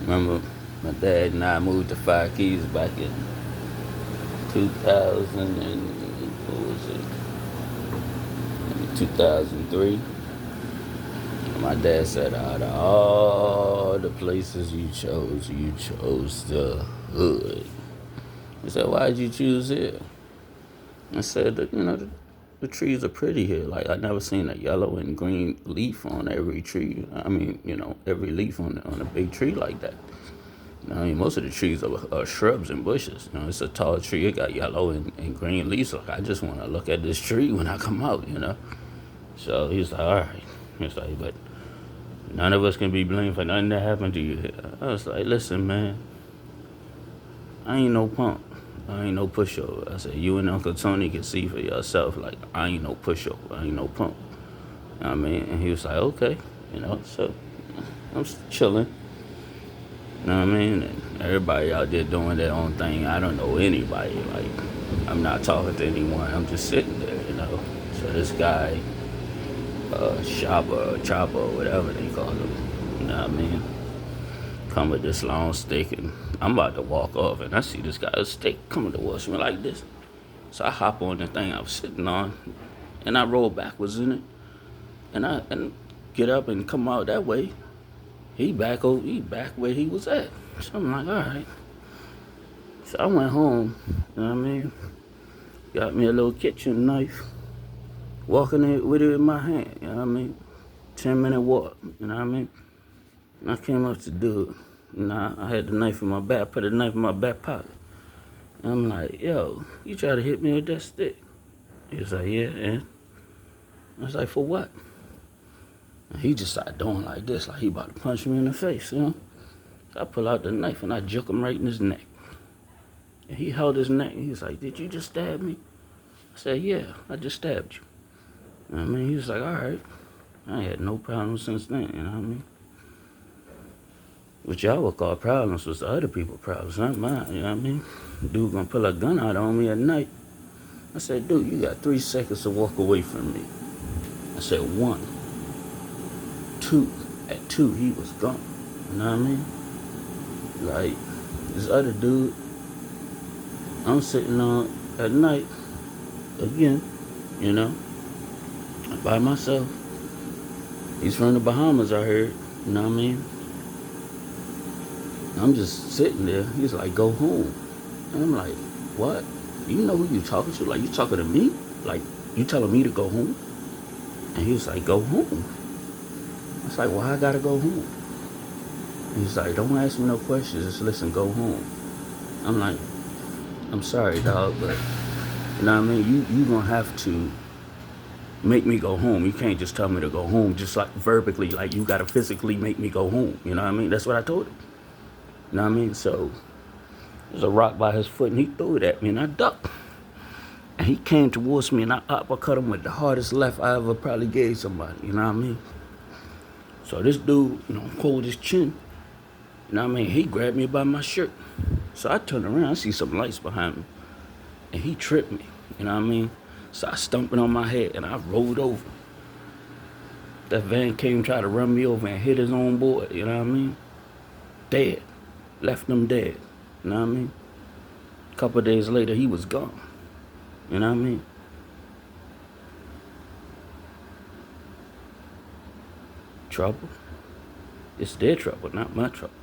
Remember, my dad and I moved to Five Keys back in 2000 and what was it? 2003. My dad said, out of all the places you chose the hood. He said, why'd you choose here? I said, the trees are pretty here. Like, I never seen a yellow and green leaf on every tree. I mean, every leaf on a big tree like that. I mean, most of the trees are shrubs and bushes. It's a tall tree. It got yellow and green leaves. Like, I just want to look at this tree when I come out. So he's like, all right. He's like, but none of us can be blamed for nothing that happened to you. I was like, listen, man, I ain't no punk. I ain't no pushover. I said, you and Uncle Tony can see for yourself. Like, I ain't no pushover. I ain't no punk. I mean, and he was like, okay. So I'm chilling. You know what I mean? And everybody out there doing their own thing. I don't know anybody. Like, I'm not talking to anyone. I'm just sitting there. So this guy, Shopper or Chopper or whatever they call him, you know what I mean? Come with this long stick, and I'm about to walk off, and I see this guy's stick coming towards me like this. So I hop on the thing I was sitting on, and I roll backwards in it, and get up and come out that way. He back where he was at. So I'm like, all right. So I went home, you know what I mean? Got me a little kitchen knife, walking it with it in my hand, you know what I mean? 10-minute walk, you know what I mean? And I came up to do it. I had the knife in my back, put the knife in my back pocket. And I'm like, yo, you try to hit me with that stick? He was like, yeah, and I was like, for what? And he just started doing like this, like he about to punch me in the face. So I pull out the knife and I juke him right in his neck. And he held his neck and he was like, did you just stab me? I said, yeah, I just stabbed you. I mean, he was like, all right. I had no problems since then, you know what I mean? What y'all would call problems was the other people's problems, not mine, you know what I mean? Dude gonna pull a gun out on me at night. I said, dude, you got 3 seconds to walk away from me. I said, 1, 2. At 2, he was gone. You know what I mean? Like, this other dude, I'm sitting on at night, again, you know, by myself. He's from the Bahamas, I heard. You know what I mean? I'm just sitting there. He's like, go home. And I'm like, what? You know who you talking to? Like, you talking to me? Like, you telling me to go home? And he was like, go home. I was like, why I gotta go home? And he's like, don't ask me no questions. Just listen, go home. I'm like, I'm sorry, dog, but you know what I mean? You gonna have to make me go home. You can't just tell me to go home, just like verbally, like you gotta physically make me go home. You know what I mean? That's what I told him. You know what I mean? So there's a rock by his foot and he threw it at me and I ducked. And he came towards me and I uppercut him with the hardest left I ever probably gave somebody. You know what I mean? So this dude, pulled his chin. You know what I mean? He grabbed me by my shirt. So I turned around, I see some lights behind me. And he tripped me. You know what I mean? So I stumped it on my head and I rolled over. That van came, tried to run me over and hit his own boy. You know what I mean? Dead. Left him dead. You know what I mean? A couple of days later, he was gone. You know what I mean? Trouble? It's their trouble, not my trouble.